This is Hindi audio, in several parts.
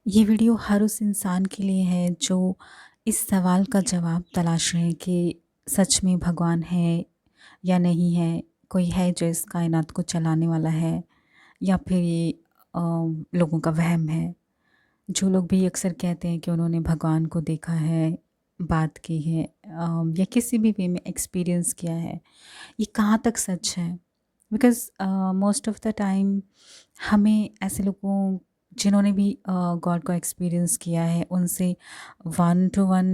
ये वीडियो हर उस इंसान के लिए है जो इस सवाल का जवाब तलाश रहे हैं कि सच में भगवान है या नहीं है। कोई है जो इस कायनात को चलाने वाला है या फिर ये लोगों का वहम है। जो लोग भी अक्सर कहते हैं कि उन्होंने भगवान को देखा है, बात की है, या किसी भी वे में एक्सपीरियंस किया है, ये कहाँ तक सच है? Because most of the time हमें ऐसे लोगों जिन्होंने भी गॉड को एक्सपीरियंस किया है उनसे वन टू वन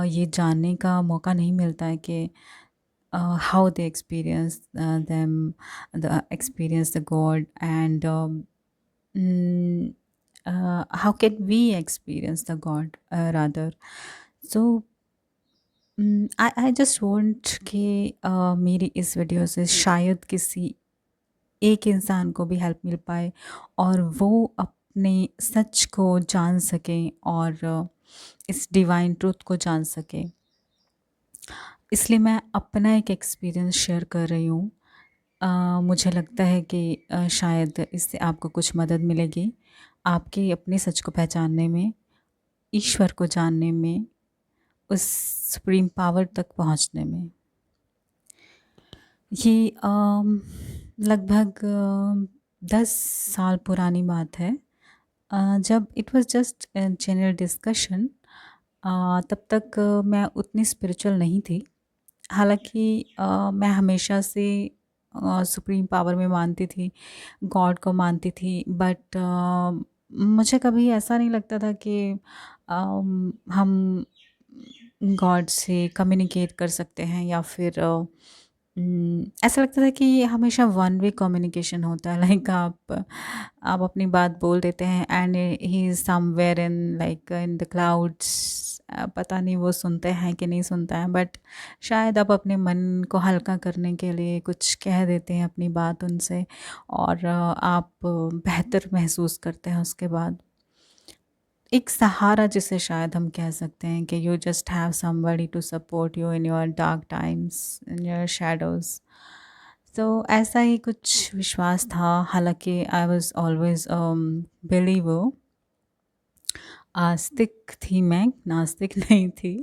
ये जानने का मौका नहीं मिलता है कि how they experience them the experience the God and how can we experience the God rather. So I just want कि मेरी इस वीडियो से शायद किसी एक इंसान को भी हेल्प मिल पाए और वो अपने सच को जान सकें और इस डिवाइन ट्रूथ को जान सकें। इसलिए मैं अपना एक एक्सपीरियंस शेयर कर रही हूँ। मुझे लगता है कि शायद इससे आपको कुछ मदद मिलेगी आपके अपने सच को पहचानने में, ईश्वर को जानने में, उस सुप्रीम पावर तक पहुँचने में। ये लगभग 10 साल पुरानी बात है। जब it was just general discussion, तब तक मैं उतनी स्पिरिचुअल नहीं थी। हालाँकि मैं हमेशा से सुप्रीम पावर में मानती थी, गॉड को मानती थी, बट मुझे कभी ऐसा नहीं लगता था कि हम गॉड से कम्युनिकेट कर सकते हैं या फिर ऐसा लगता था कि ये हमेशा वन वे कम्युनिकेशन होता है। लाइक आप अपनी बात बोल देते हैं and he is somewhere in like in the clouds. पता नहीं वो सुनते हैं कि नहीं सुनता है, बट शायद आप अपने मन को हल्का करने के लिए कुछ कह देते हैं अपनी बात उनसे और आप बेहतर महसूस करते हैं उसके बाद। एक सहारा जिसे शायद हम कह सकते हैं कि you just have somebody to support you in your dark times, in your shadows. तो ऐसा ही कुछ विश्वास था। हालाँकि आई वाज़ ऑलवेज़ बिलीवर। आस्तिक थी मैं, नास्तिक नहीं थी।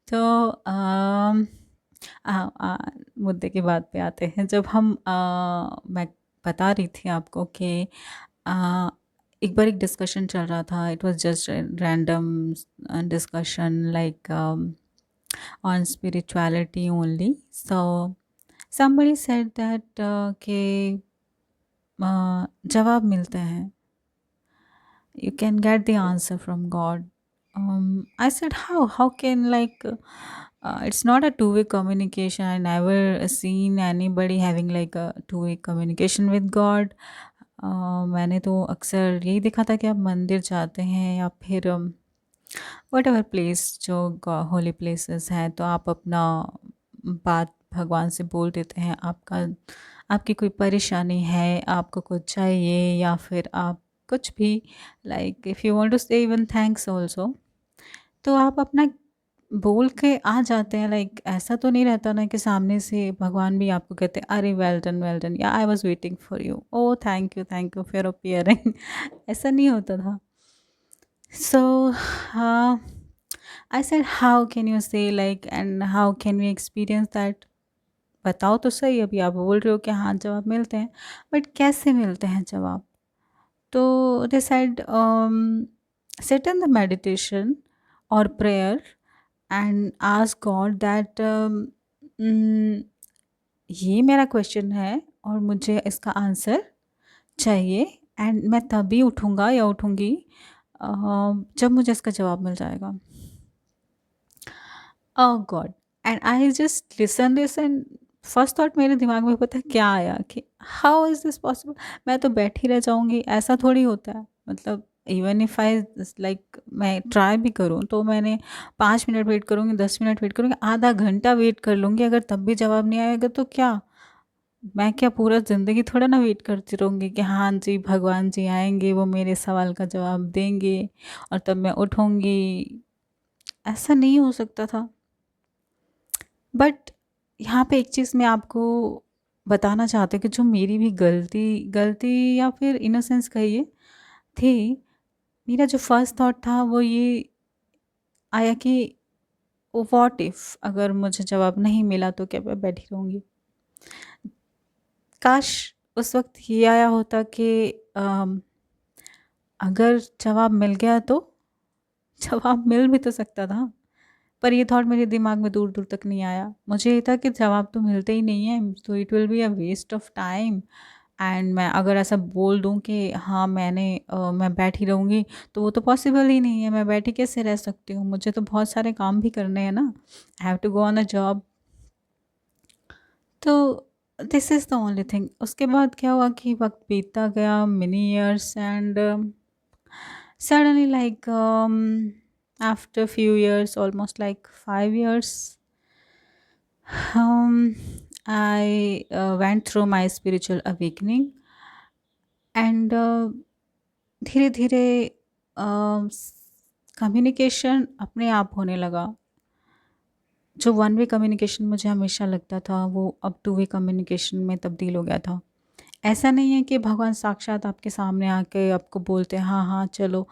तो अ मुद्दे की बात पे आते हैं। जब हम मैं बता रही थी आपको कि अ, एक बार एक डिस्कशन चल रहा था। It was just random discussion like on spirituality only. So somebody said that कि जवाब मिलते हैं, you can get the answer from God. I said how can like it's not a two-way communication. I never seen anybody having like a two-way communication with God. मैंने तो अक्सर यही देखा था कि आप मंदिर जाते हैं या फिर वट एवर प्लेस जो होली प्लेसेस हैं तो आप अपना बात भगवान से बोल देते हैं। आपकी कोई परेशानी है, आपको कुछ चाहिए या फिर आप कुछ भी like if you want to say even thanks also, तो आप अपना बोल के आ जाते हैं। लाइक ऐसा तो नहीं रहता ना कि सामने से भगवान भी आपको कहते हैं अरे वेल डन या I was waiting for you, oh thank you for appearing. ऐसा नहीं होता था। So, I said, how can you say like and how can we experience that? बताओ तो सही। अभी आप बोल रहे हो कि हाँ जवाब मिलते हैं, बट कैसे मिलते हैं जवाब? तो they said sit in the meditation or prayer and ask God that ये मेरा क्वेश्चन है और मुझे इसका आंसर चाहिए एंड मैं तभी उठूँगा या उठूँगी अ, जब मुझे इसका जवाब मिल जाएगा। Oh god! And I just listen first thought मेरे दिमाग में पता है क्या आया कि हाउ इज़ दिस पॉसिबल? मैं तो बैठी रह जाऊँगी, ऐसा थोड़ी होता है। मतलब इवन इफ आई लाइक मैं ट्राई भी करूँ तो मैंने 5 मिनट वेट करूँगी, 10 मिनट वेट करूँगी, आधा घंटा वेट कर लूँगी। अगर तब भी जवाब नहीं आएगा तो क्या? मैं क्या पूरा ज़िंदगी थोड़ा ना वेट करती रहूँगी कि हाँ जी, भगवान जी आएँगे, वो मेरे सवाल का जवाब देंगे और तब मैं उठूँगी। ऐसा नहीं हो सकता था। बट यहाँ पे एक चीज़ मैं आपको बताना चाहती हूँ कि जो मेरी भी गलती गलती या फिर इनोसेंस कहिए थी। मेरा जो फर्स्ट थॉट था वो ये आया कि व्हाट इफ अगर मुझे जवाब नहीं मिला तो क्या मैं बैठी रहूँगी? काश उस वक़्त ये आया होता कि अम, अगर जवाब मिल गया तो? जवाब मिल भी तो सकता था। पर ये थॉट मेरे दिमाग में दूर-दूर तक नहीं आया। मुझे ये था कि जवाब तो मिलते ही नहीं है, तो it will be a waste of time. And मैं अगर ऐसा बोल दूँ कि हाँ, मैं बैठी रहूँगी, तो वो तो पॉसिबल ही नहीं है, मैं बैठी कैसे रह सकती हूँ? मुझे तो बहुत सारे काम भी करने हैं ना। I have to go on a job. तो this is the only thing. उसके बाद क्या हुआ कि वक़्त बीतता गया, many years and suddenly after a few years, almost like 5 years, um, I went through my spiritual awakening and धीरे धीरे कम्युनिकेशन अपने आप होने लगा। जो वन वे कम्युनिकेशन मुझे हमेशा लगता था वो अब टू वे कम्युनिकेशन में तब्दील हो गया था। ऐसा नहीं है कि भगवान साक्षात आपके सामने आके आपको बोलते हैं हाँ, हाँ, चलो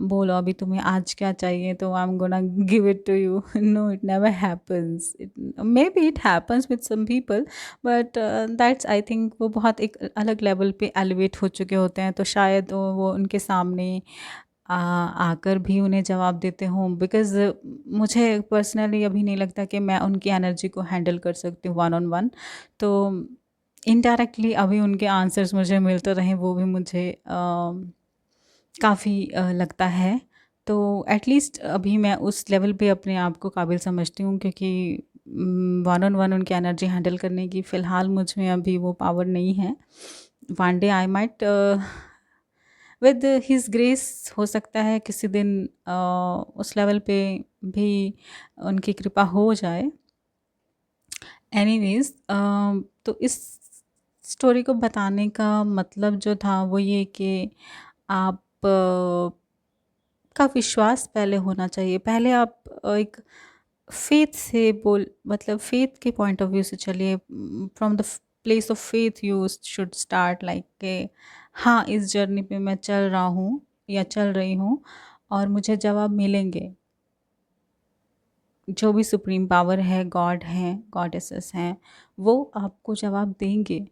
बोलो अभी तुम्हें आज क्या चाहिए तो I am gonna give it to you. No, it never happens. It maybe it happens with some people, but that's I think वो बहुत एक अलग लेवल पे एलिवेट हो चुके होते हैं, तो शायद वो उनके सामने आकर भी उन्हें जवाब देते हों, बिकॉज़ मुझे पर्सनली अभी नहीं लगता कि मैं उनकी एनर्जी को हैंडल कर सकती हूँ वन ऑन वन। तो इनडायरेक्टली अभी उनके आंसर्स मुझे मिलते रहें वो भी मुझे काफ़ी लगता है। तो एटलीस्ट अभी मैं उस लेवल पे अपने आप को काबिल समझती हूँ, क्योंकि वन ऑन वन उनकी एनर्जी हैंडल करने की फ़िलहाल मुझ में अभी वो पावर नहीं है। One day I might with his grace हो सकता है किसी दिन उस लेवल पे भी उनकी कृपा हो जाए। एनीवेज़ तो इस स्टोरी को बताने का मतलब जो था वो ये कि आप का विश्वास पहले होना चाहिए। पहले आप एक फ़ेथ से बोल मतलब फ़ेथ के पॉइंट ऑफ व्यू से चलिए। From the place of faith you should start like के हाँ, इस जर्नी पे मैं चल रहा हूँ या चल रही हूँ और मुझे जवाब मिलेंगे। जो भी सुप्रीम पावर है, गॉड हैं, गॉडेसेस हैं, वो आपको जवाब देंगे।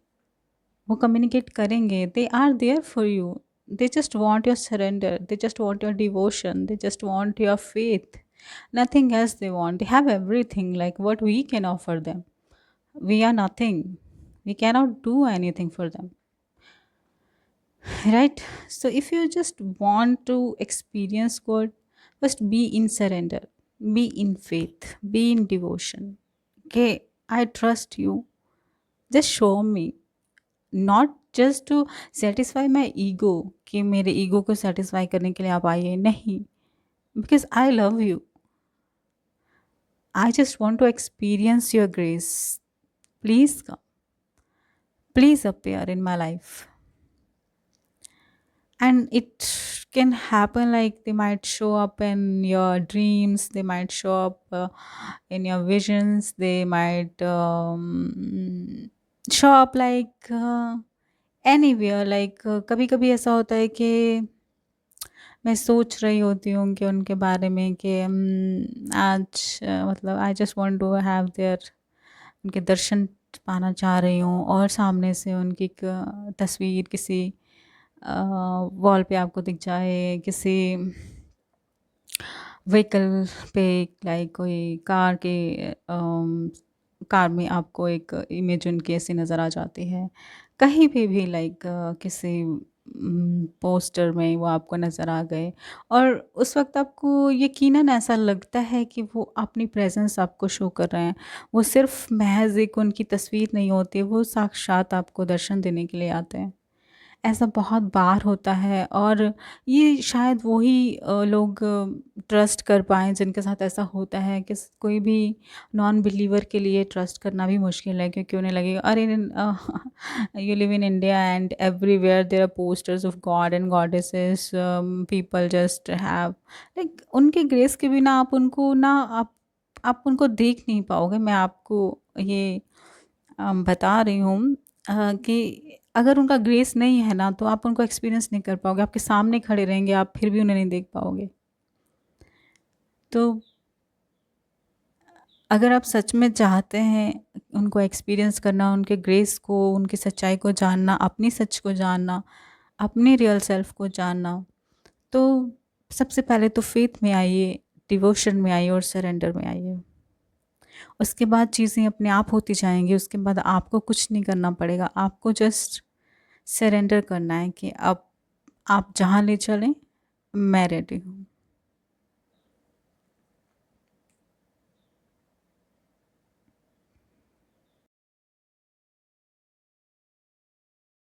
वो कम्युनिकेट करेंगे। They are there for you. They just want your surrender, they just want your devotion, they just want your faith. Nothing else they want. They have everything like what we can offer them. We are nothing. We cannot do anything for them, right? So if you just want to experience God, first be in surrender, be in faith, be in devotion. Okay, I trust you, just show me. Not just to satisfy my ego, कि मेरे ईगो को सेटिस्फाई करने के लिए आप आइए, नहीं। Because I love you, I just want to experience your grace. Please come, please appear in my life. And it can happen like they might show up in your dreams, they might show up in your visions, they might show up like anywhere, like कभी कभी ऐसा होता है कि मैं सोच रही होती हूँ कि उनके बारे में कि आज मतलब I just want to have there, उनके दर्शन पाना चाह रही हूँ, और सामने से उनकी एक तस्वीर किसी वॉल पे आपको दिख जाए, किसी व्हीकल पे, लाइक कोई कार के कार में आपको एक इमेज उनकी ऐसी नज़र आ जाती है। कहीं पे भी लाइक किसी पोस्टर में वो आपको नज़र आ गए, और उस वक़्त आपको यकीनन ऐसा लगता है कि वो अपनी प्रेज़ेंस आपको शो कर रहे हैं। वो सिर्फ़ महज़ एक उनकी तस्वीर नहीं होती, वो साक्षात आपको दर्शन देने के लिए आते हैं। ऐसा बहुत बार होता है, और ये शायद वही लोग ट्रस्ट कर पाएँ जिनके साथ ऐसा होता है कि कोई भी नॉन बिलीवर के लिए ट्रस्ट करना भी मुश्किल है, क्योंकि उन्हें लगेगा अरे you live in India and everywhere there are posters of God and goddesses, people just have like उनके ग्रेस के बिना आप उनको ना आप उनको देख नहीं पाओगे। मैं आपको ये बता रही हूँ कि अगर उनका ग्रेस नहीं है ना, तो आप उनको एक्सपीरियंस नहीं कर पाओगे। आपके सामने खड़े रहेंगे, आप फिर भी उन्हें नहीं देख पाओगे। तो अगर आप सच में चाहते हैं उनको एक्सपीरियंस करना, उनके ग्रेस को, उनकी सच्चाई को जानना, अपनी सच को जानना, अपने रियल सेल्फ को जानना, तो सबसे पहले तो फेथ में आइए, डिवोशन में आइए और सरेंडर में आइए। उसके बाद चीज़ें अपने आप होती जाएँगी, उसके बाद आपको कुछ नहीं करना पड़ेगा। आपको जस्ट सरेंडर करना है कि अब आप जहाँ ले चलें, मैं रेडी हूँ।